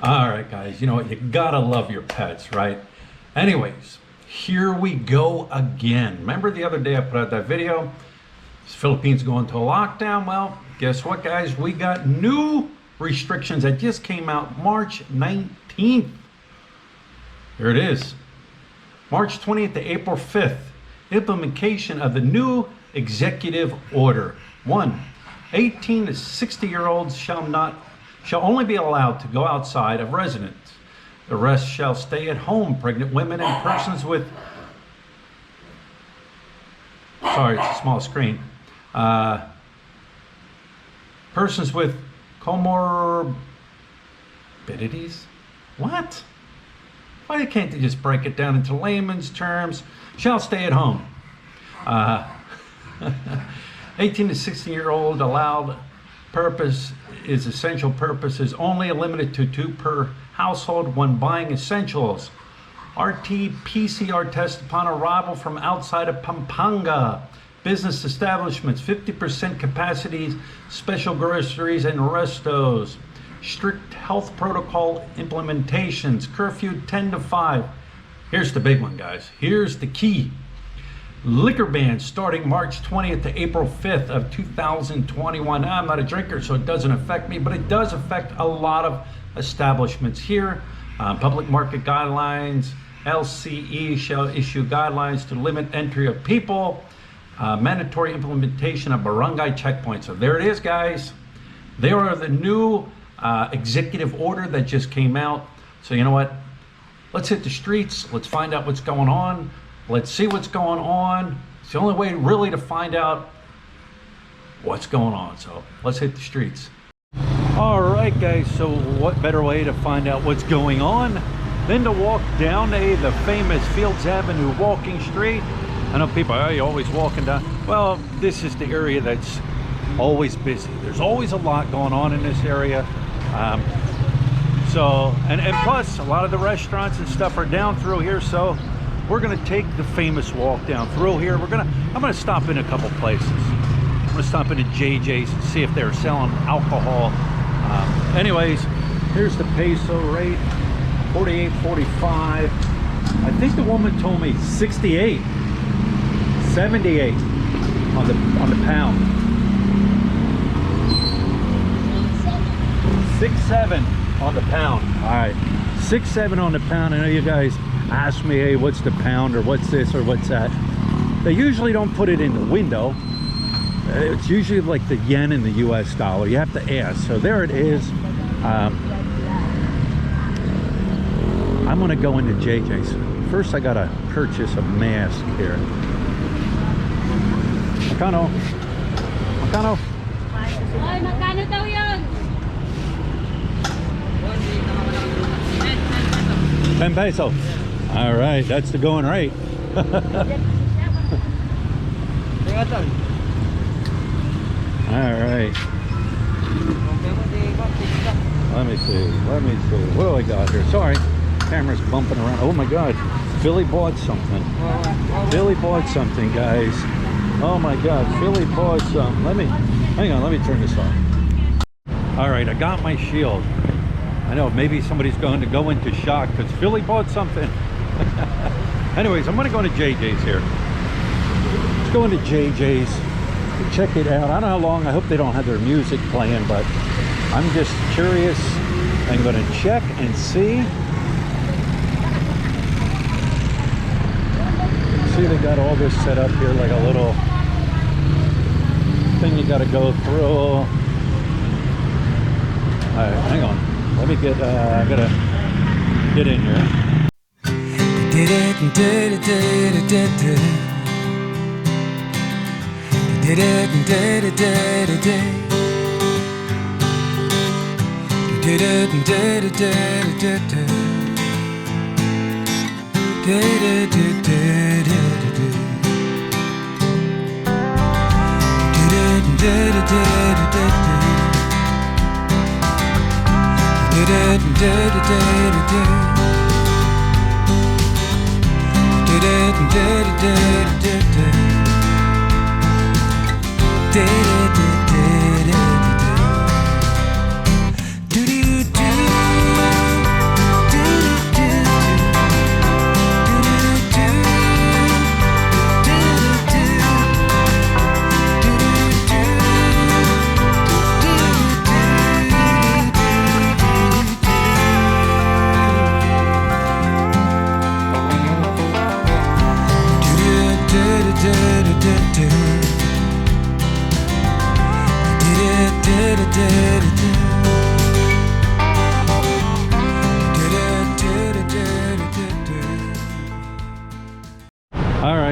All right, guys, you know what? You gotta love your pets, right? Anyways, here we go again. Remember the other day I put out that video? Philippines going to a lockdown. Well, guess what, guys? We got new restrictions that just came out March 19th. Here it is. March 20th to April 5th. Implementation of the new executive order. 1. 18 to 60-year-olds shall only be allowed to go outside of residence. The rest shall stay at home. Pregnant women and persons with, sorry, it's a small screen. Persons with comorbidities? What? Why can't they just break it down into layman's terms? Shall stay at home. 18 to 16-year-old allowed purpose is essential purposes only, limited to 2 per household when buying essentials. RT-PCR test upon arrival from outside of Pampanga. Business establishments, 50% capacities, special groceries and restos. Strict health protocol implementations, curfew 10 to 5. Here's the big one, guys. Here's the key. Liquor ban starting March 20th to April 5th of 2021. Now, I'm not a drinker, so it doesn't affect me, but it does affect a lot of establishments here. Public market guidelines, LCE shall issue guidelines to limit entry of people. Mandatory implementation of barangay checkpoints. So there it is, guys. There are the new executive order that just came out. So you know what? Let's hit the streets. Let's find out what's going on. Let's see what's going on. It's the only way really to find out what's going on. So let's hit the streets. All right, guys. So what better way to find out what's going on than to walk down the famous Fields Avenue walking street? I know people, oh, you're always walking down. Well, this is the area that's always busy. There's always a lot going on in this area. And plus a lot of the restaurants and stuff are down through here. So we're gonna take the famous walk down through here. I'm gonna stop in a couple places. I'm gonna stop in at JJ's and see if they're selling alcohol. Anyways, here's the peso rate, 48.45. I think the woman told me 68, 78 on the pound. 6.7 on the pound. All right, 6.7 on the pound. I know you guys ask me, hey, what's the pound or what's this or what's that? They usually don't put it in the window. It's usually like the yen and the US dollar. You have to ask. So there it is. I'm gonna go into JJ's. First I gotta purchase a mask here. Magkano? Ay, magkano daw yun? 10 peso. All right, that's the going rate. All right. Let me see. What do I got here? Sorry, camera's bumping around. Oh my God, Philly bought something. Philly bought something, guys. Oh my God, Philly bought something. Hang on, let me turn this on. All right, I got my shield. I know maybe somebody's going to go into shock because Philly bought something. Anyways, I'm gonna go into JJ's here. Let's go into JJ's, check it out. I don't know how long. I hope they don't have their music playing, but I'm just curious. I'm gonna check and see. See, they got all this set up here like a little thing you got to go through. All right, hang on. Let me get. I gotta get in here.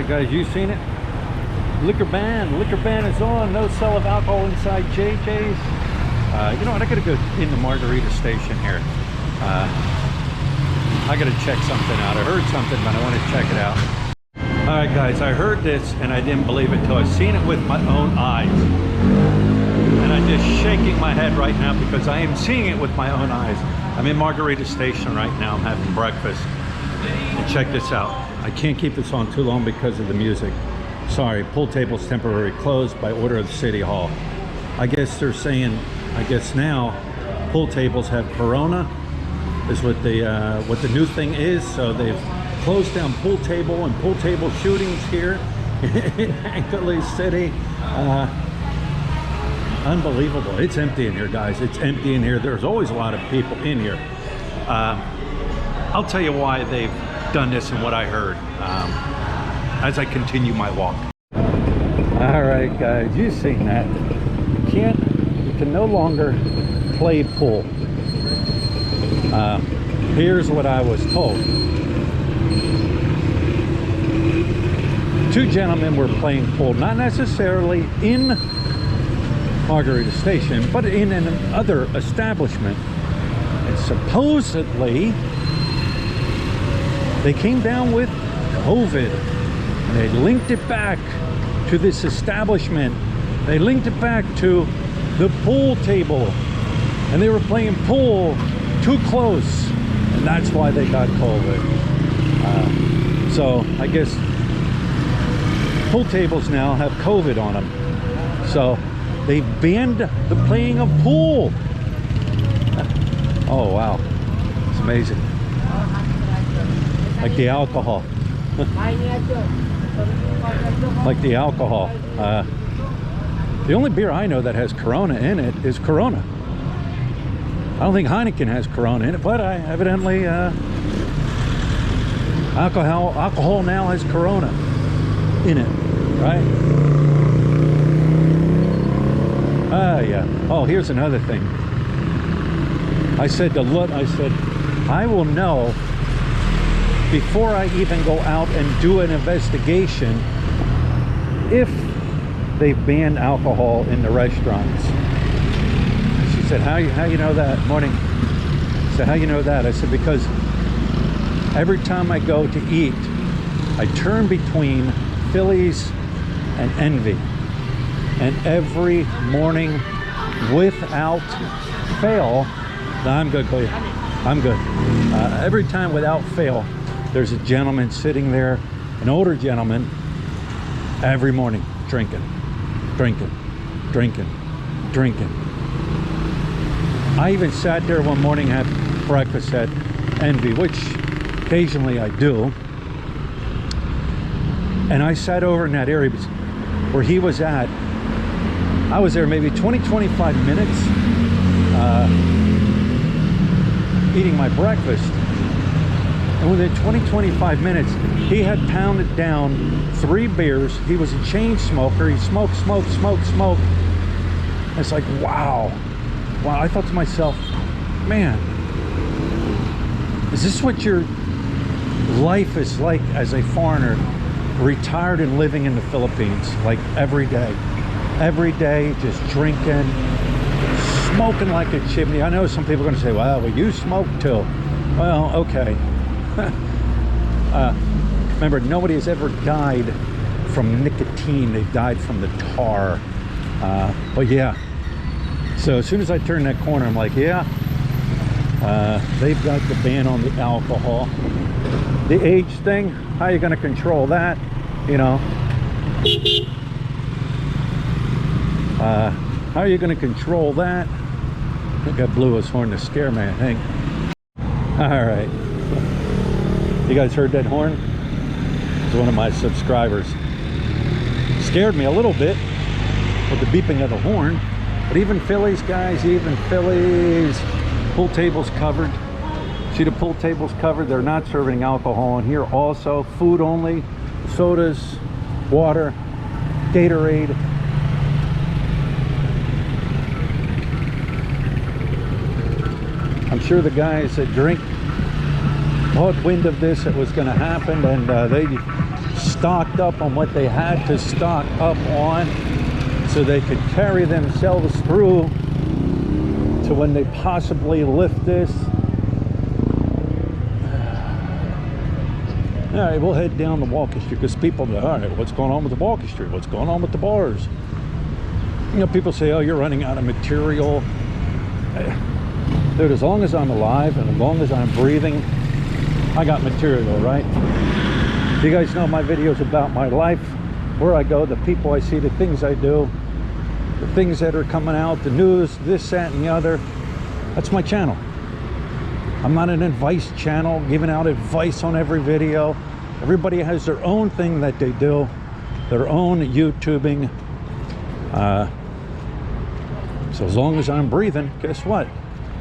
right, guys, you seen it? Liquor ban is on. No sale of alcohol inside JJ's. You know what? I gotta go in the margarita station here. I gotta check something out. I heard something, but I want to check it out. All right, guys, I heard this and I didn't believe it till I seen it with my own eyes. And I'm just shaking my head right now because I am seeing it with my own eyes. I'm in Margarita Station right now. I'm having breakfast. And check this out. I can't keep this on too long because of the music. Sorry, pool table's temporarily closed by order of the City Hall. I guess they're saying, I guess now, pool tables have Corona, is what the new thing is. So they've closed down pool table and pool table shootings here in Angeles City. Unbelievable. It's empty in here, guys. It's empty in here. There's always a lot of people in here. I'll tell you why they've done this and what I heard as I continue my walk. All right, guys, you've seen that. You can no longer play pool. Here's what I was told. Two gentlemen were playing pool, not necessarily in Margarita Station, but in another establishment. And supposedly they came down with COVID and they linked it back to this establishment. They linked it back to the pool table, and they were playing pool too close, and that's why they got COVID. So I guess pool tables now have COVID on them, so they banned the playing of pool. Oh wow, it's amazing. Like the alcohol. Like the alcohol. The only beer I know that has Corona in it is Corona. I don't think Heineken has Corona in it, but evidently alcohol now has Corona in it, right? Yeah. Oh, here's another thing. I said I will know before I even go out and do an investigation if they've banned alcohol in the restaurants. She said, how you know that? Morning. I said, how you know that? I said, because every time I go to eat, I turn between Phillies and Envy. And every morning, without fail, no, I'm good, Clea. I'm good. Every time without fail, there's a gentleman sitting there, an older gentleman, every morning drinking. I even sat there one morning at breakfast at Envy, which occasionally I do, and I sat over in that area where he was at. I was there maybe 20-25 minutes eating my breakfast, and within 20-25 minutes he had pounded down 3 beers. He was a chain smoker. He smoked. It's like, wow. I thought to myself, man, is this what your life is like as a foreigner, retired and living in the Philippines? Like every day just drinking, smoking like a chimney. I know some people are going to say, well, you smoke too. Well, okay. Remember, nobody has ever died from nicotine. They've died from the tar. But yeah, so as soon as I turn that corner, I'm like, yeah, they've got the ban on the alcohol. The age thing, how are you going to control that? You know, how are you going to control that? I think I blew his horn to scare me, I think. All right, you guys heard that horn? It's one of my subscribers. Scared me a little bit with the beeping of the horn. But even Phillies, guys, pool tables covered. See, the pool tables covered. They're not serving alcohol in here. Also, food only, sodas, water, Gatorade. I'm sure the guys that drink caught wind of this, it was going to happen, and they stocked up on what they had to stock up on so they could carry themselves through to when they possibly lift this. All right, we'll head down the Walker Street because people go, all right, what's going on with the Walker Street? What's going on with the bars? You know, people say, oh, you're running out of material. Dude, as long as I'm alive and as long as I'm breathing, I got material, right? You guys know my videos about my life, where I go, the people I see, the things I do, the things that are coming out, the news, this, that, and the other. That's my channel. I'm not an advice channel giving out advice on every video. Everybody has their own thing that they do, their own YouTubing. So as long as I'm breathing, guess what?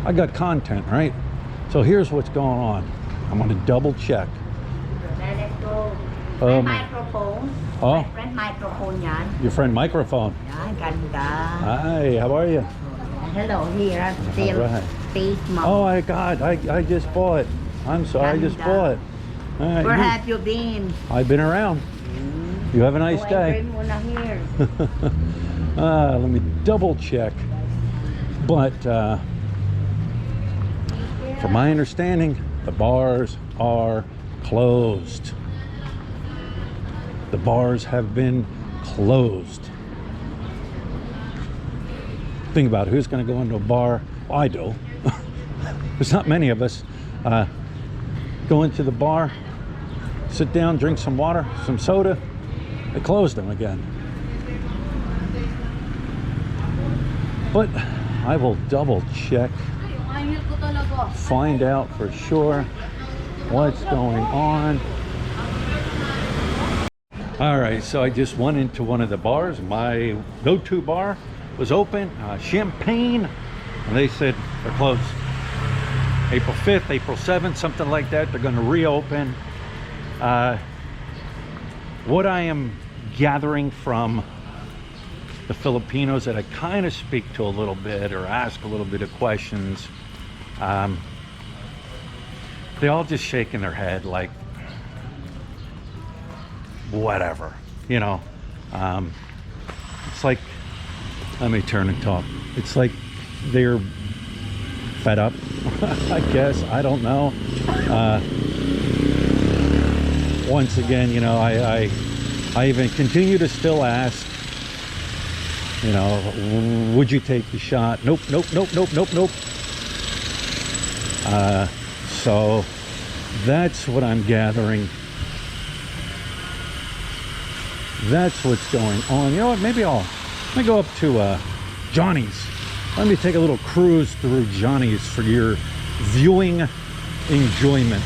I got content, right? So here's what's going on. I'm gonna double check. Microphone. Oh, Friend microphone yan. your friend microphone. Yan, ganda. Hi, how are you? Hello, here. Still Alright. face mouth. Oh my God, I just bought it. I'm sorry, I just bought it. All right, Where have you been? I've been around. You have a nice day. Here. Let me double check. But from my understanding, the bars are closed. The bars have been closed. Think about it, who's going to go into a bar? Well, I do. There's not many of us. Go into the bar, sit down, drink some water, some soda. They closed them again. But I will double check, find out for sure what's going on. All right, so I just went into one of the bars. My go-to bar was open, Champagne, and they said they're closed. April 5th, April 7th, something like that. They're going to reopen. What I am gathering from the Filipinos that I kind of speak to a little bit or ask a little bit of questions, they all just shaking their head like, whatever, you know. It's like, let me turn and talk. It's like they're fed up, I guess. I don't know. Once again, you know, I even continue to still ask, you know, would you take the shot? Nope, nope, nope, nope, nope, nope. So that's what I'm gathering. That's what's going on. You know what? Maybe let me go up to Johnny's. Let me take a little cruise through Johnny's for your viewing enjoyment.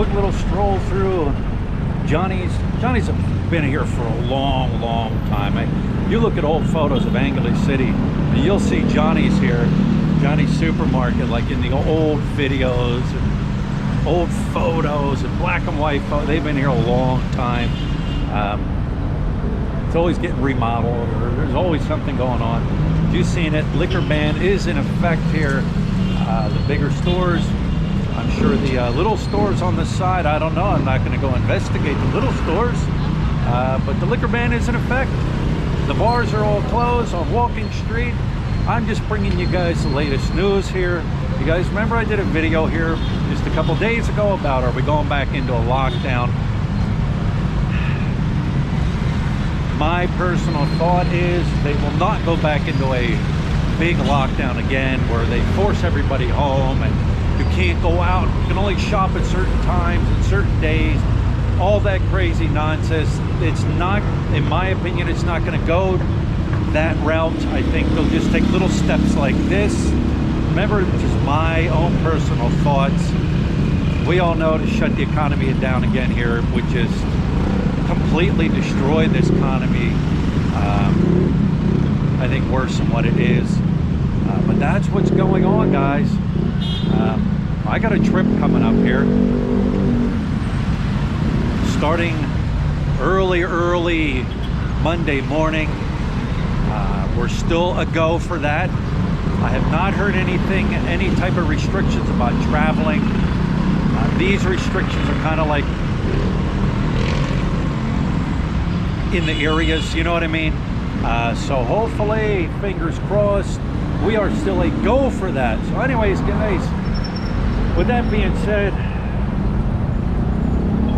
quick little stroll through Johnny's. Johnny's been here for a long, long time. You look at old photos of Angeles City, and you'll see Johnny's here, Johnny's Supermarket, like in the old videos, and old photos, and black and white photos. They've been here a long time. It's always getting remodeled, or there's always something going on. You've seen it. Liquor ban is in effect here. The bigger stores, I'm sure the little stores on the side, I don't know. I'm not going to go investigate the little stores, but the liquor ban is in effect. The bars are all closed on Walking Street. I'm just bringing you guys the latest news here. You guys remember I did a video here just a couple days ago about, are we going back into a lockdown? My personal thought is they will not go back into a big lockdown again where they force everybody home and you can't go out, you can only shop at certain times and certain days, all that crazy nonsense. It's not, in my opinion, it's not going to go that route. I think they'll just take little steps like this. Remember, just my own personal thoughts. We all know to shut the economy down again here, which is completely destroy this economy. I think worse than what it is, but that's what's going on, guys. I got a trip coming up here starting early Monday morning. We're still a go for that. I have not heard anything, any type of restrictions about traveling. These restrictions are kind of like in the areas, you know what I mean? So hopefully, fingers crossed, we are still a go for that. So anyways, guys, with that being said,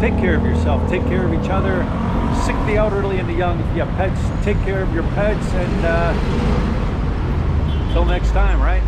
take care of yourself, take care of each other, sick the elderly and the young. If you have pets, take care of your pets, and till next time, right?